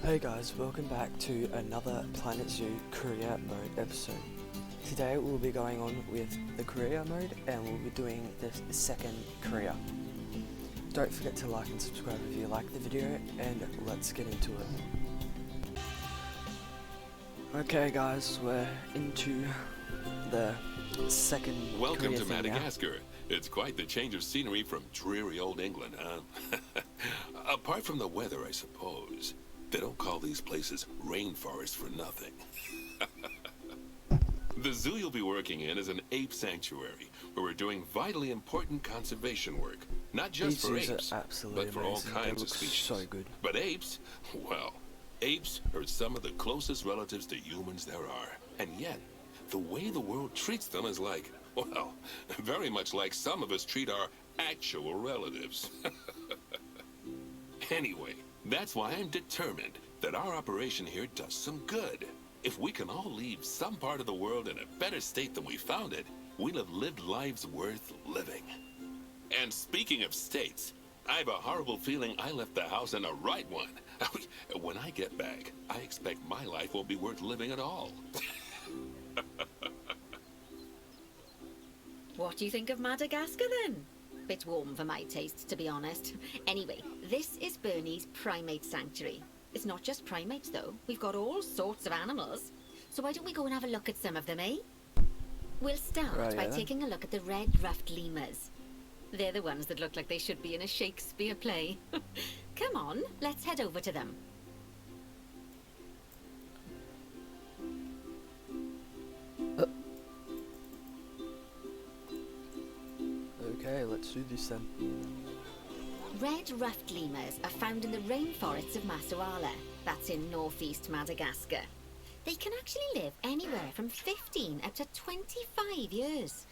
Hey guys, welcome back to another Planet Zoo career mode episode. Today we'll be going on with the career mode and we'll be doing the second career. Don't forget to like and subscribe if you like the video, and let's get into it. Okay guys, we're into the second Welcome career to thing now. Madagascar. It's quite the change of scenery from dreary old England, huh? Apart from the weather, I suppose. They don't call these places rainforests for nothing. The zoo you'll be working in is an ape sanctuary, where we're doing vitally important conservation work. Not just These for zoos are apes, absolutely but for all amazing. They kinds look of species. so good. But apes, well, apes are some of the closest relatives to humans there are. And yet, the way the world treats them is like, well, very much like some of us treat our actual relatives. Anyway, that's why I'm determined that our operation here does some good. If we can all leave some part of the world in a better state than we found it, we'll have lived lives worth living. And speaking of states, I have a horrible feeling I left the house in the right one. When I get back, I expect my life won't be worth living at all. What do you think of Madagascar then? Bit warm for my taste, to be honest. Anyway, this is Bernie's primate sanctuary. It's not just primates though. We've got all sorts of animals. So why don't we go and have a look at some of them, eh? We'll start by taking a look at the red-ruffed lemurs. They're the ones that look like they should be in a Shakespeare play. Come on, let's head over to them. Okay, let's do this then. Red-ruffed lemurs are found in the rainforests of Masoala. That's in northeast Madagascar. They can actually live anywhere from 15 up to 25 years.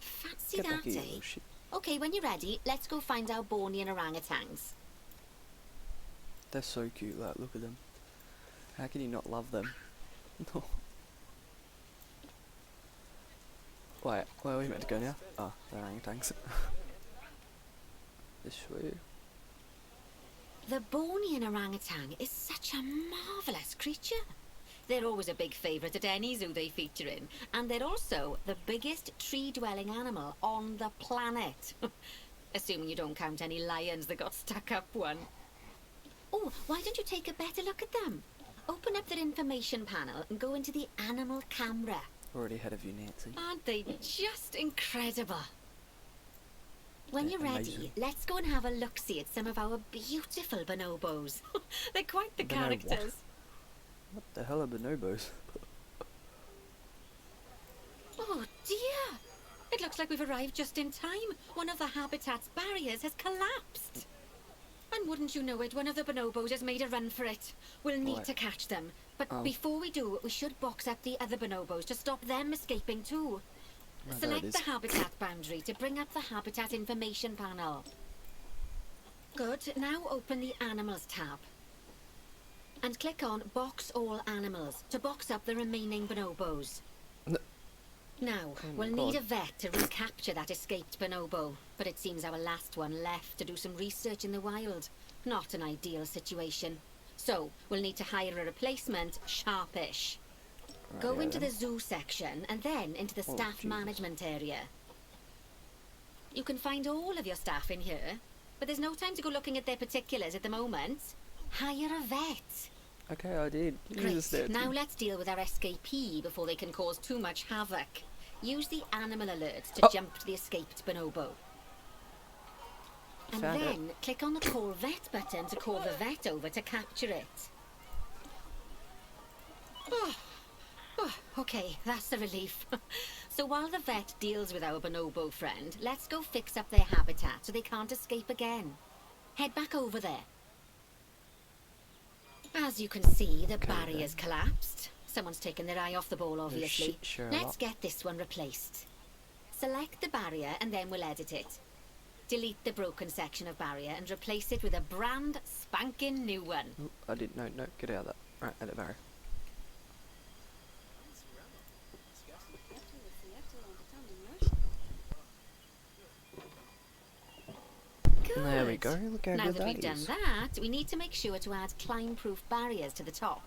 Fancy Get back that, here, eh? little shit. Okay, when you're ready, let's go find our Bornean orangutans. They're so cute, like, look at them. How can you not love them? No. Wait, where are we meant to go now? Oh, the orangutans. This way. The Bornean orangutan is such a marvellous creature. They're always a big favourite at any zoo they feature in, and they're also the biggest tree-dwelling animal on the planet. Assuming you don't count any lions that got stuck up one. Oh, why don't you take a better look at them? Open up their information panel and go into the animal camera. Already ahead of you, Nancy. Aren't they just incredible? When They're you're ready, amazing. let's go and have a look-see at some of our beautiful bonobos. They're quite the Bonobo? characters. What the hell are bonobos? Oh dear! It looks like we've arrived just in time. One of the habitat's barriers has collapsed. And wouldn't you know it, one of the bonobos has made a run for it. We'll need What? to catch them. But Oh. before we do, we should box up the other bonobos to stop them escaping too. Oh, there it Select is. the habitat boundary to bring up the habitat information panel. Good, now open the animals tab. And click on box all animals to box up the remaining bonobos. No. Now, Oh my we'll need a God. vet to recapture that escaped bonobo, but it seems our last one left to do some research in the wild. Not an ideal situation. So, we'll need to hire a replacement, Sharpish. Go Rightio into the then. zoo section and then into the Oh, staff Jesus. management area. You can find all of your staff in here, but there's no time to go looking at their particulars at the moment. Hire a vet. Okay, I did. Jesus, Great. Nancy. Now let's deal with our escapee before they can cause too much havoc. Use the animal alert to Oh. jump to the escaped bonobo. And Found it. then click on the call vet button to call the vet over to capture it. Okay, that's a relief. So while the vet deals with our bonobo friend, let's go fix up their habitat so they can't escape again. Head back over there. As you can see, the Okay, barrier's collapsed. Someone's taken their eye off the ball, obviously. shit, Sherlock. Let's get this one replaced. Select the barrier and then we'll edit it. Delete the broken section of barrier and replace it with a brand spanking new one. Oh, I didn't. No, get out of that. Right, edit barrier. Good. There we go. Look how Now good that we've that done is. that, we need to make sure to add climb-proof barriers to the top.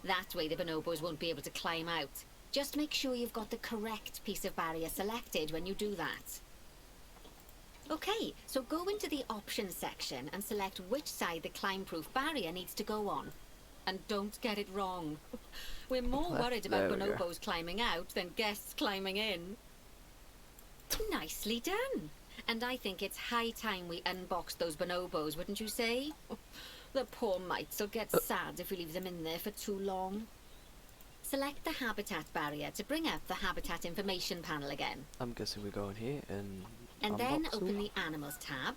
That way the bonobos won't be able to climb out. Just make sure you've got the correct piece of barrier selected when you do that. Okay, so go into the options section and select which side the climb-proof barrier needs to go on. And don't get it wrong. We're more worried about There we go. bonobos climbing out than guests climbing in. Nicely done. And I think it's high time we unbox those bonobos, wouldn't you say? The poor mites will get sad if we leave them in there for too long. Select the habitat barrier to bring up the habitat information panel again. I'm guessing we're going here and Then unbox open them. the animals tab.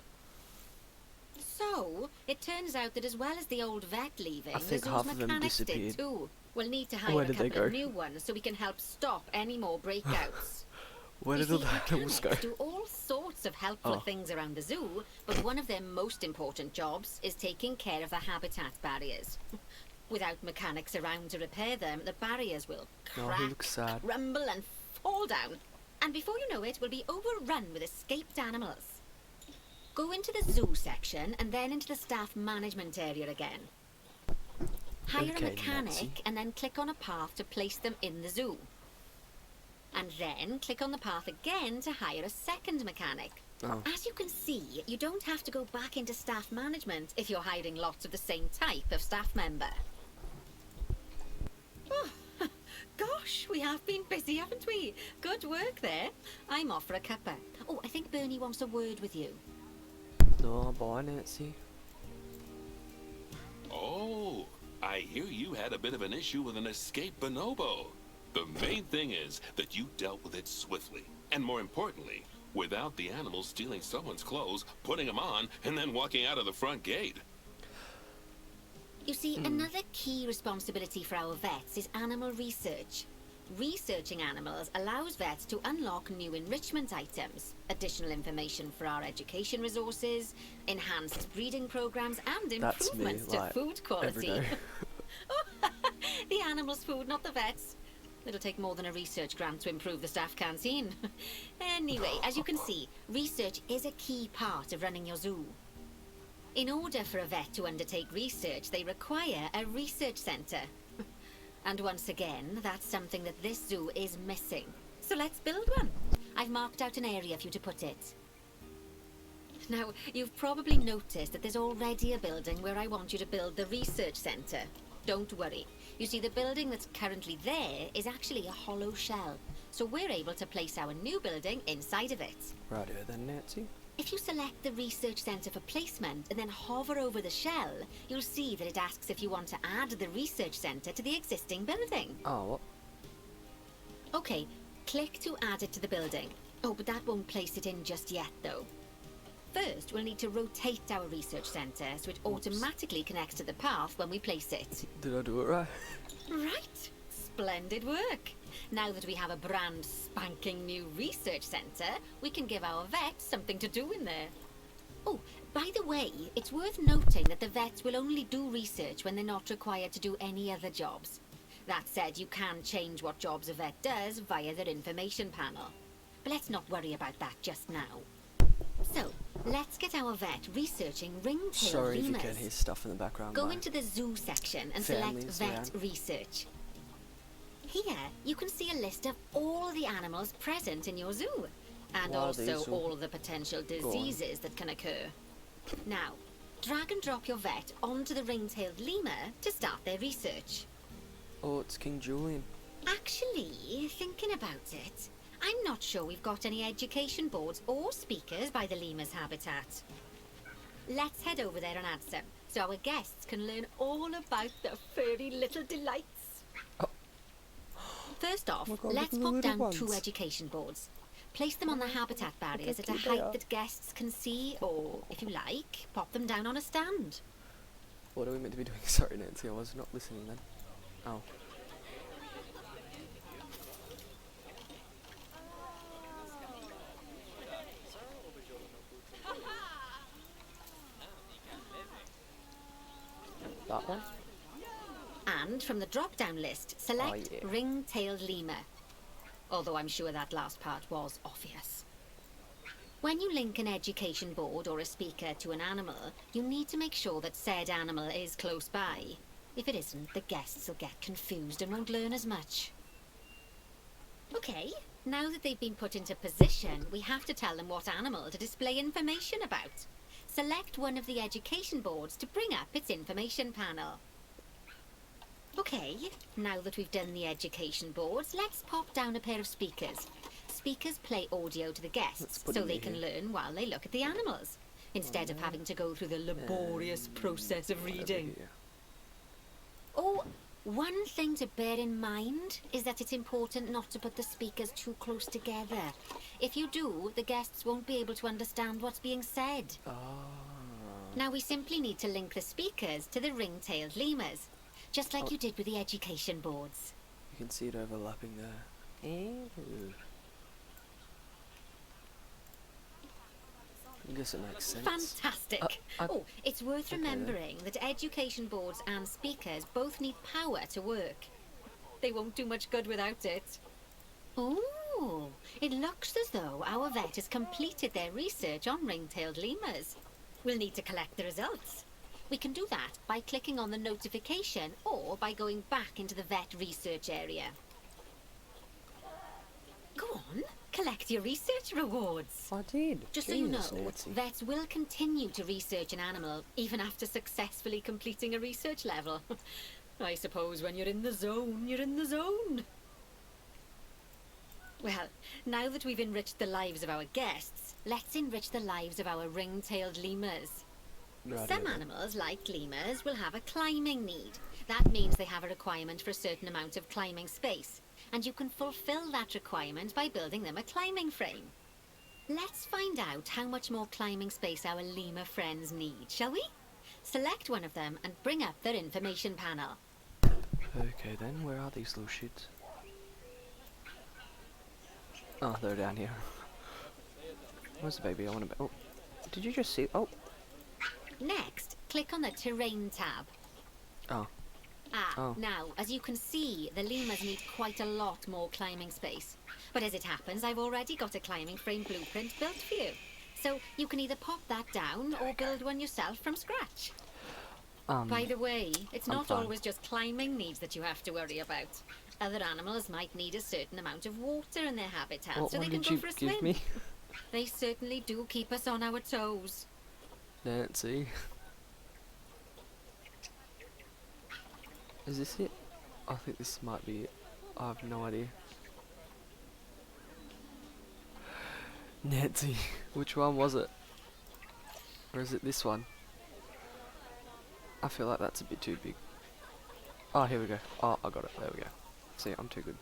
So, it turns out that as well as the old vet leaving, I think the half zoo's of them mechanics did disappeared. too. We'll need to Where hire a did they couple of go? new ones so we can help stop any more breakouts. Where You did all see, the animals go? mechanics do all sorts of helpful Oh. things around the zoo, but one of their most important jobs is taking care of the habitat barriers. Without mechanics around to repair them, the barriers will Oh, he crack, looks sad. crumble and fall down. And before you know it, we'll be overrun with escaped animals. Go into the zoo section and then into the staff management area again. Hire Okay, a mechanic Nancy. and then click on a path to place them in the zoo. And then click on the path again to hire a second mechanic. Oh. As you can see, you don't have to go back into staff management if you're hiring lots of the same type of staff member. Oh, gosh, we have been busy, haven't we? Good work there. I'm off for a cuppa. Oh, I think Bernie wants a word with you. No, bye, Nancy. Oh, I hear you had a bit of an issue with an escaped bonobo. The main thing is that you dealt with it swiftly, and more importantly, without the animals stealing someone's clothes, putting them on, and then walking out of the front gate. You see, another key responsibility for our vets is animal research. Researching animals allows vets to unlock new enrichment items, additional information for our education resources, enhanced breeding programs, and That's me, improvements to like, food every quality. day. The animals' food, not the vets. It'll take more than a research grant to improve the staff canteen. Anyway, as you can see, research is a key part of running your zoo. In order for a vet to undertake research, they require a research centre. And once again, that's something that this zoo is missing. So let's build one. I've marked out an area for you to put it. Now, you've probably noticed that there's already a building where I want you to build the research centre. Don't worry. You see, the building that's currently there is actually a hollow shell. So we're able to place our new building inside of it. Righto then, Nancy. If you select the research centre for placement and then hover over the shell, you'll see that it asks if you want to add the research centre to the existing building. Oh, what? Okay, click to add it to the building. Oh, but that won't place it in just yet, though. First, we'll need to rotate our research centre so it automatically connects to the path when we place it. Did I do it right? Right. Splendid work. Now that we have a brand spanking new research centre, we can give our vets something to do in there. Oh, by the way, it's worth noting that the vets will only do research when they're not required to do any other jobs. That said, you can change what jobs a vet does via their information panel. But let's not worry about that just now. So, let's get our vet researching ring-tailed Sorry if you lemurs. can hear stuff in the background. Go my into the zoo section and select family's vet around. research. Here, you can see a list of all the animals present in your zoo, and Why are also these all- all the potential on. diseases that can occur. Now, drag and drop your vet onto the ring-tailed lemur to start their research. Oh, it's King Julian. Actually, thinking about it, I'm not sure we've got any education boards or speakers by the lemur's habitat. Let's head over there and add some, so our guests can learn all about the furry little delights. Oh. First off, Oh my God, let's look at the pop little down 2 ones. education boards. Place them on the habitat barriers at a cute they are. height that guests can see, or, if you like, pop them down on a stand. What are we meant to be doing? Sorry, Nancy, I was not listening then. Oh. That one? And from the drop-down list, select yeah. ring-tailed lemur. Although I'm sure that last part was obvious. When you link an education board or a speaker to an animal, you need to make sure that said animal is close by. If it isn't, the guests will get confused and won't learn as much. Okay, now that they've been put into position, we have to tell them what animal to display information about. Select one of the education boards to bring up its information panel. Okay, now that we've done the education boards, let's pop down a pair of speakers. Speakers play audio to the guests so they can learn while they look at the animals, instead of having to go through the laborious process of reading. Oh, one thing to bear in mind is that it's important not to put the speakers too close together. If you do, the guests won't be able to understand what's being said. Now we simply need to link the speakers to the ring-tailed lemurs, just like you did with the education boards. You can see it overlapping there. Ew. I guess it makes sense. Fantastic! Oh, it's worth remembering that education boards and speakers both need power to work. They won't do much good without it. Oh, it looks as though our vet has completed their research on ring-tailed lemurs. We'll need to collect the results. We can do that by clicking on the notification or by going back into the vet research area. Go on, collect your research rewards. I did. Just Genius, so you know, Nancy. vets will continue to research an animal even after successfully completing a research level. I suppose when you're in the zone, you're in the zone. Well, now that we've enriched the lives of our guests, let's enrich the lives of our ring-tailed lemurs. Some animals, like lemurs, will have a climbing need. That means they have a requirement for a certain amount of climbing space, and you can fulfill that requirement by building them a climbing frame. Let's find out how much more climbing space our lemur friends need, shall we? Select one of them and bring up their information panel. Okay then, where are these little shits? Oh, they're down here. Where's the baby? I want to. Oh, did you just see? Oh. Next, click on the Terrain tab. Oh. Now, as you can see, the lemurs need quite a lot more climbing space. But as it happens, I've already got a climbing frame blueprint built for you. So you can either pop that down or build one yourself from scratch. By the way, it's not always just climbing needs that you have to worry about. Other animals might need a certain amount of water in their habitat so they can go for a swim. Me? They certainly do keep us on our toes. Nancy. Is this it? I think this might be it. I have no idea. Nancy, which one was it? Or is it this one? I feel like that's a bit too big. Oh, here we go. Oh, I got it. There we go. See, I'm too good.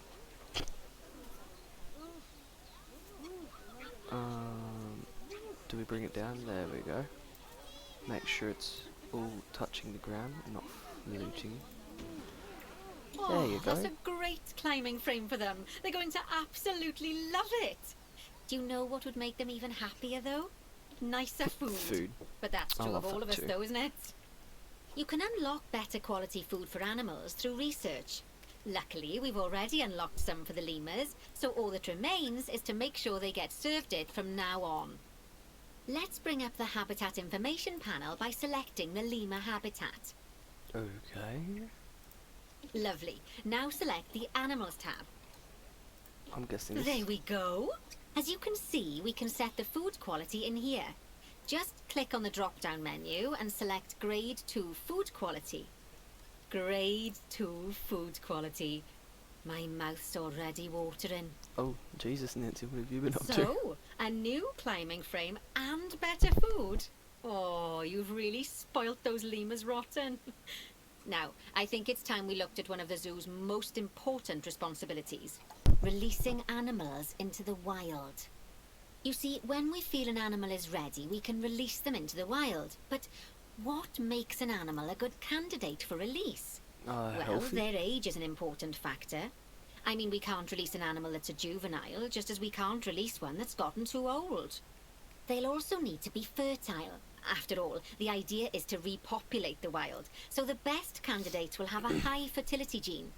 Do we bring it down? There we go. Make sure it's all touching the ground, not looting. There you go. That's a great climbing frame for them. They're going to absolutely love it. Do you know what would make them even happier, though? Nicer food. But that's true of all of us, though, isn't it? You can unlock better quality food for animals through research. Luckily, we've already unlocked some for the lemurs, so all that remains is to make sure they get served it from now on. Let's bring up the habitat information panel by selecting the lemur habitat. Okay. Lovely. Now select the Animals tab. I'm guessing this. There we go. As you can see, we can set the food quality in here. Just click on the drop-down menu and select Grade 2 Food Quality. Grade 2 Food Quality. My mouth's already watering. Oh, Jesus, Nancy, what have you been up to? So, a new climbing frame and better food. Oh, you've really spoilt those lemurs rotten. Now, I think it's time we looked at one of the zoo's most important responsibilities. Releasing animals into the wild. You see, when we feel an animal is ready, we can release them into the wild. But what makes an animal a good candidate for release? Well, Healthy? their age is an important factor. I mean, we can't release an animal that's a juvenile, just as we can't release one that's gotten too old. They'll also need to be fertile. After all, the idea is to repopulate the wild, so the best candidates will have a high fertility gene.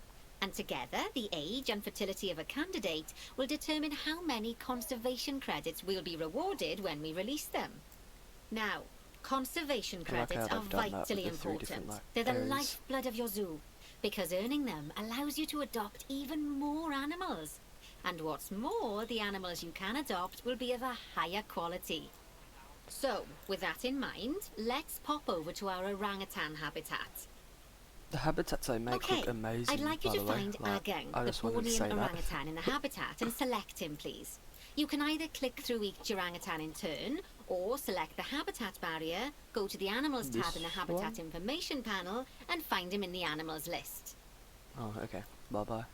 And together, the age and fertility of a candidate will determine how many conservation credits will be rewarded when we release them. Now, conservation I like credits how are they've done that with vitally the three different, important. like, They're the areas. lifeblood of your zoo, because earning them allows you to adopt even more animals. And what's more, the animals you can adopt will be of a higher quality. So, with that in mind, let's pop over to our orangutan habitat. The habitats they make Okay, look amazing, I'd like you by to the way. find Like, Agang, I the just wanted to say Bornean that. orangutan in the habitat, and select him, please. You can either click through each orangutan in turn, or select the habitat barrier, go to the animals tab in the This habitat one? information panel, and find him in the animals list. Oh, okay. Bye-bye.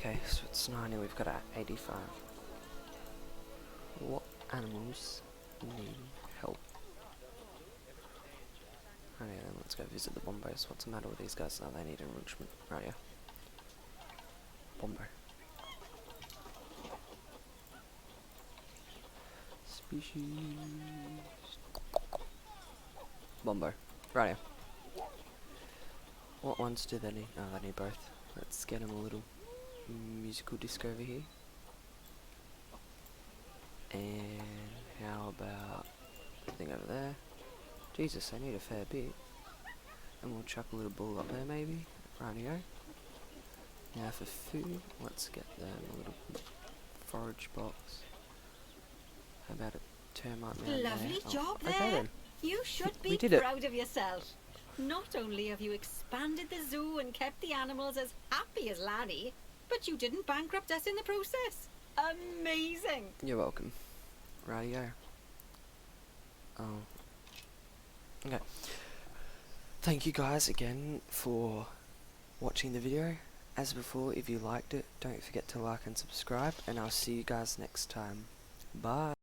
Okay, so it's 90, we've got 85. What animals need help? Right, then let's go visit the Bombos. What's the matter with these guys? Oh, they need enrichment. Right, yeah. Bombo. Species. Bombo. Right, yeah. What ones do they need? Oh, they need both. Let's get them a little musical disc over here. And how about the thing over there? Jesus, they need a fair bit. And we'll chuck a little bull up there maybe. Rightio. Now for food, let's get them a little forage box. How about a termite mound Lovely there? job Okay there. then. You should We be did it. proud of yourself. Not only have you expanded the zoo and kept the animals as happy as Lanny, but you didn't bankrupt us in the process. Amazing. You're welcome. Rightio. Oh. Okay. Thank you guys again for watching the video. As before, if you liked it, don't forget to like and subscribe, and I'll see you guys next time. Bye.